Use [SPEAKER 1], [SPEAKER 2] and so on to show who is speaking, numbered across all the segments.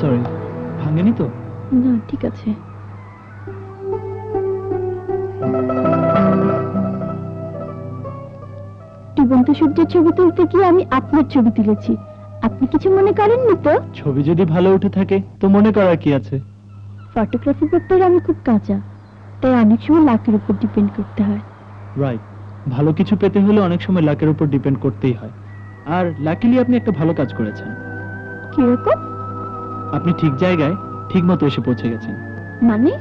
[SPEAKER 1] Sorry, ভাঙেনি তো?
[SPEAKER 2] না, ঠিক আছে। ডুবন্ত সূর্যের ছবি তুলতে গিয়ে আমি আপনার ছবি তুলেছি, আপনি কিছু মনে করেননি তো?
[SPEAKER 1] ছবি যদি ভালো উঠে থাকে তো মনে করার কি আছে?
[SPEAKER 2] ফটোগ্রাফি ব্যাপারে আমি খুব কাঁচা, তাই অনেক সময় লাকের উপর ডিপেন্ড করতে হয়।
[SPEAKER 1] রাইট, ভালো কিছু পেতে হলে অনেক সময় লাকের উপর ডিপেন্ড করতেই হয়। আর লাকিলি আপনি একটা ভালো কাজ করেছেন।
[SPEAKER 2] কিরকম?
[SPEAKER 1] আপনি ঠিক জায়গায় ঠিক মতো এসে পৌঁছে গেছেন।
[SPEAKER 2] মানে?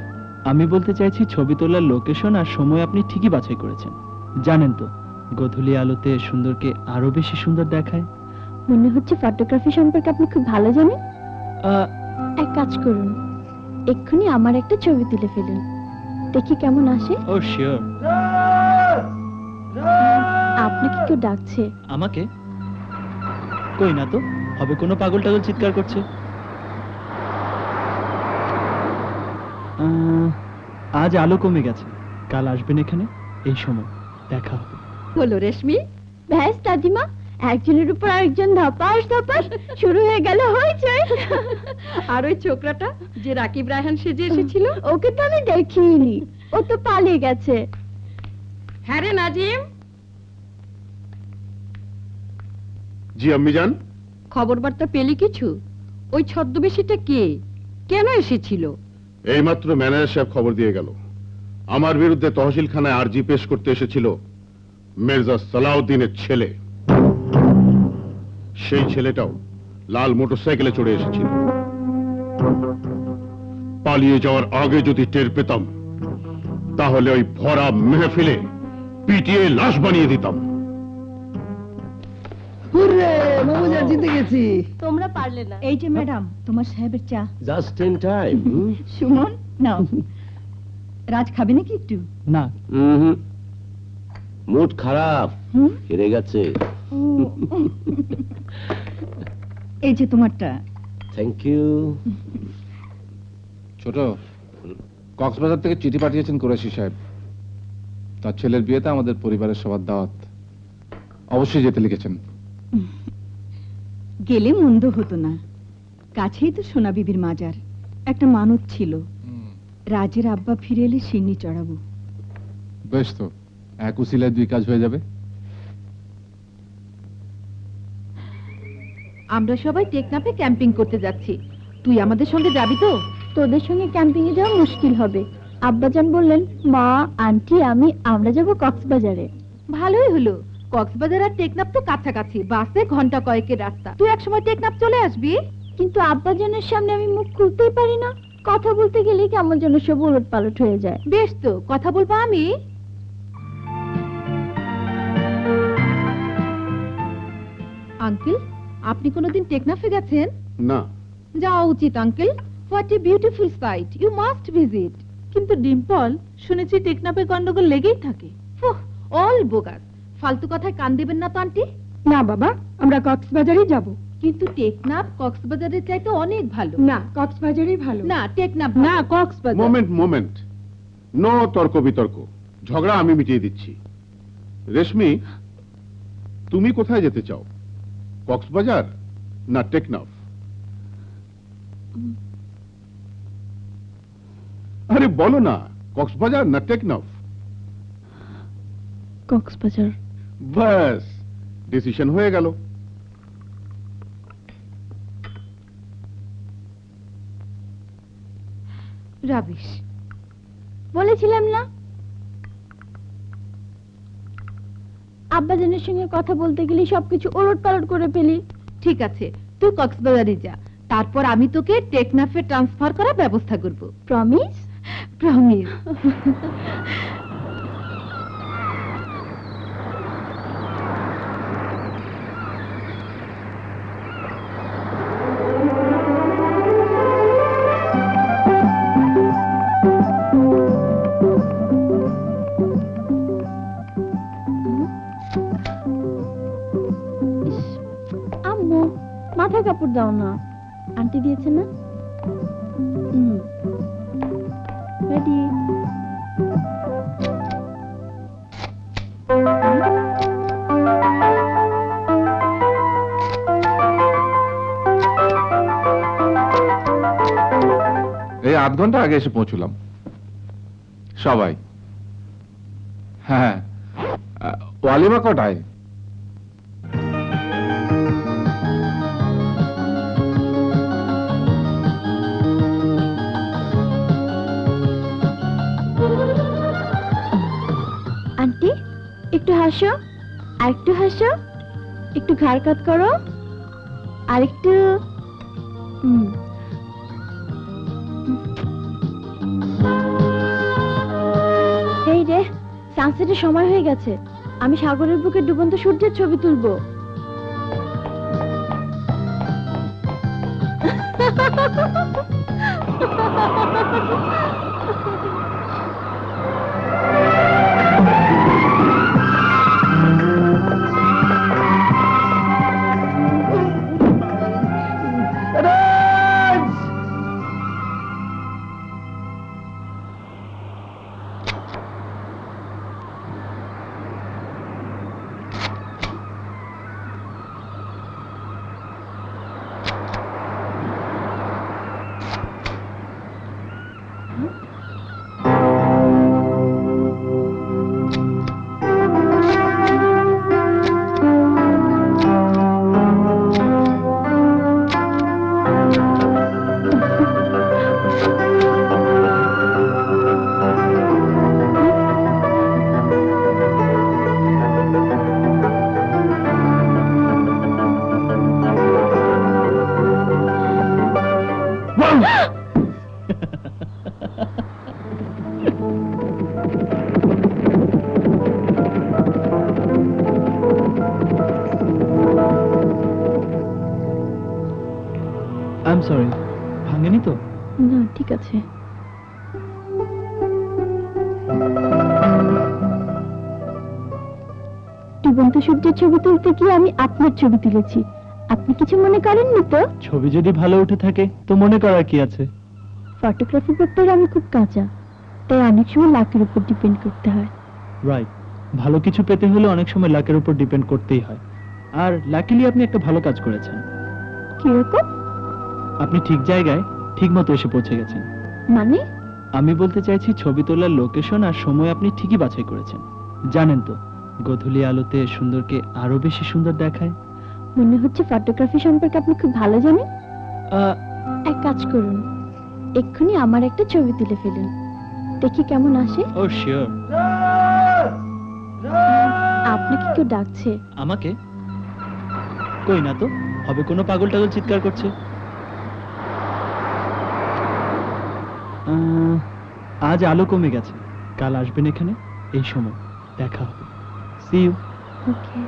[SPEAKER 1] আমি বলতে চাইছি ছবি তোলার লোকেশন আর সময় আপনি ঠিকই বাছাই করেছেন। জানেন তো, গোধূলি আলোতে সুন্দরকে আরো বেশি সুন্দর দেখায়।
[SPEAKER 2] মনে হচ্ছে ফটোগ্রাফি সম্পর্কে আপনি খুব ভালো জানেন।
[SPEAKER 1] আহ,
[SPEAKER 2] এক কাজ করুন, এক্ষুনি আমার একটা ছবি তুলে ফেলুন, দেখি কেমন আসে।
[SPEAKER 1] ও শিওর।
[SPEAKER 2] আপনাকে কেউ ডাকছে।
[SPEAKER 1] আমাকে? কই না তো, হবে কোনো পাগল টাগল চিৎকার করছে। আজ আলো কমে গেছে, কাল আসবেন এখানে এই সময়, দেখা হবে।
[SPEAKER 3] হলো রেশমি?
[SPEAKER 2] ব্যাস দাদিমা, একজনের উপর আরেকজন ধপাস ধপাস শুরু হয়ে গেল হইচই।
[SPEAKER 3] আর ওই ছোকরাটা যে রাকিব রায়হান সেজে এসেছিল?
[SPEAKER 2] ওকে তো আমি দেখিনি, ও তো পালিয়ে গেছে।
[SPEAKER 3] হ্যাঁ রে নাজিম,
[SPEAKER 4] জি আম্মি জান।
[SPEAKER 3] খবর বার্তা পেলি কিছু? ওই ছদ্মবেশীটা কে, কেন এসেছিল?
[SPEAKER 4] এইমাত্র ম্যানেজার সাহেব খবর দিয়ে গেল, আমার বিরুদ্ধে তহসিলখানায় আরজি পেশ করতে এসেছিল মির্জা সালাউদ্দিনের ছেলে। সেই ছেলেটাও লাল মোটরসাইকেলে চড়ে এসেছিল। পালিয়ে যাওয়ার আগে যদি টের পেতাম তাহলে ওই ভরা মেহফিলে পিটিয়ে লাশ বানিয়ে দিতাম।
[SPEAKER 5] জিতে গেছি।
[SPEAKER 2] তোমরা পারলে না।
[SPEAKER 5] এই যে ম্যাডাম, তোমার সাহেবের চা।
[SPEAKER 6] Just in time.
[SPEAKER 5] সুমন নাও। রাজ খাবে নাকি একটু?
[SPEAKER 1] না।
[SPEAKER 6] মুড খারাপ,
[SPEAKER 5] হুম?
[SPEAKER 6] হেরে গেছে।
[SPEAKER 5] এই যে তোমারটা।
[SPEAKER 6] Thank you.
[SPEAKER 7] ছোট, কক্সবাজার থেকে চিঠি পাঠিয়েছেন কুরাশি সাহেব। তার ছেলের বিয়েতে আমাদের পরিবারের সবার দাওয়াত, অবশ্যই যেতে লিখেছেন।
[SPEAKER 5] গেলে মন্দ হতো না, কাছেই তো সোনা বিবির মাজার। একটা মানত ছিল, রাজের আব্বা ফিরে এলে সিন্নি চড়াবো।
[SPEAKER 7] বেশ, তো এক উসিলায় দুই কাজ হয়ে যাবে।
[SPEAKER 3] আমরা সবাই টেকনাফে ক্যাম্পিং করতে যাচ্ছি, তুই আমাদের সঙ্গে যাবি তো?
[SPEAKER 2] তোদের সঙ্গে ক্যাম্পিং এ যাওয়া মুশকিল হবে। আব্বাজান বললেন মা, আন্টি, আমরা যাব কক্সবাজারে।
[SPEAKER 3] ভালোই হলো, কক্সবাজার আর টেকনাফ তো কাছাকাছি, বাসে ঘন্টা কয়েকের রাস্তা। তুই একসময় টেকনাফ চলে আসবি।
[SPEAKER 2] কিন্তু আব্বাজানের সামনে আমি মুখ খুলতেই পারি না, কথা বলতে গেলে কেমন যেন সব উলট পালট হয়ে যায়।
[SPEAKER 3] বেশ, তো কথা বলবো আমি। আঙ্কেল, আপনি কোনোদিন টেকনাফে গেছেন?
[SPEAKER 4] না।
[SPEAKER 3] যাওয়া উচিত uncle, what a beautiful sight, you must visit. কিন্তু ডিম্পল, শুনেছি টেকনাফে গন্ডগোল লেগেই থাকে। অল বোগাস, ফালতু কথায় কান দেবেন না তো আন্টি।
[SPEAKER 5] না বাবা, আমরা কক্সবাজারেই যাব।
[SPEAKER 3] কিন্তু টেকনাফ কক্সবাজারের চাইতে অনেক ভালো।
[SPEAKER 5] না, কক্সবাজারই ভালো।
[SPEAKER 3] না, টেকনাফ
[SPEAKER 5] না, কক্সবাজার।
[SPEAKER 4] মোমেন্ট, নো তর্ক বিতর্ক, ঝগড়া আমি মিটিয়ে দিচ্ছি। রেশমি, তুমি কোথায় যেতে চাও, কক্সবাজার না টেকনাফ? আরে বলো না, কক্সবাজার না টেকনাফ?
[SPEAKER 2] কক্সবাজার।
[SPEAKER 4] বাস, ডিসিশন হয়ে গেল।
[SPEAKER 3] রাবিশ।
[SPEAKER 2] বলেছিলাম না, আব্বাজানের সঙ্গে কথা বলতে গেলে সবকিছু ওলট পালট করে ফেলি।
[SPEAKER 3] ঠিক আছে, তুই কক্সবাজারে যা, তারপর আমি তোকে টেকনাফে ট্রান্সফার করার ব্যবস্থা করব।
[SPEAKER 2] প্রমিস?
[SPEAKER 3] প্রমিস।
[SPEAKER 2] আম্মু, মাথা কাপড় দাও না, আন্টি দিয়েছে না? রেডি?
[SPEAKER 7] ঘন্টা আগে এসে পৌঁছলাম। সবাই। হ্যাঁ, ওয়ালিমা কটায়?
[SPEAKER 2] আন্টি একটু হাসো, আর একটু হাসো, একটু ঘাড় কাত করো, আর একটু এই রে, সানসেটের সময় হয়ে গেছে। আমি সাগরের বুকে ডুবন্ত সূর্যের ছবি তুলবো।
[SPEAKER 1] আই এম সরি, ভাঙেনি তো?
[SPEAKER 2] না, ঠিক আছে। ডুবন্ত সূর্যের ছবি তুলতে গিয়ে আমি আপনার ছবি তুলেছি। আপনি কিছু মনে করেননি তো?
[SPEAKER 1] ছবি যদি ভালো উঠে থাকে তো মনে করার কি আছে?
[SPEAKER 2] ফটোগ্রাফি ব্যাপারে আমি খুব কাঁচা, তাই অনেক সময় লাকের উপর ডিপেন্ড করতে হয়।
[SPEAKER 1] রাইট, ভালো কিছু পেতে হলে অনেক সময় লাকের উপর ডিপেন্ড করতেই হয়। আর লাকিলি আপনি একটা ভালো কাজ করেছেন।
[SPEAKER 2] কিরকম?
[SPEAKER 1] আপনি ঠিক জায়গায় ঠিক মতো এসে পৌঁছে গেছেন।
[SPEAKER 2] মানে?
[SPEAKER 1] আমি বলতে চাইছি ছবি তোলার লোকেশন আর সময় আপনি ঠিকই বাছাই করেছেন। জানেন তো, গোধূলি আলোতে সুন্দরকে আরো বেশি সুন্দর দেখায়।
[SPEAKER 2] মনে হচ্ছে ফটোগ্রাফি সম্পর্কে আপনি খুব ভালো জানেন।
[SPEAKER 1] আহ,
[SPEAKER 2] এক কাজ করুন, এক্ষুনি আমার একটা ছবি তুলে ফেলুন, দেখি কেমন আসে।
[SPEAKER 1] ও শিওর।
[SPEAKER 2] আপনাকে কেউ ডাকছে।
[SPEAKER 1] আমাকে? কই না তো, হবে কোনো পাগল টাগল চিৎকার করছে। আজ আলো কমে গেছে, কাল আসবেন এখানে এই সময়, দেখা হবে। See you.
[SPEAKER 2] ওকে।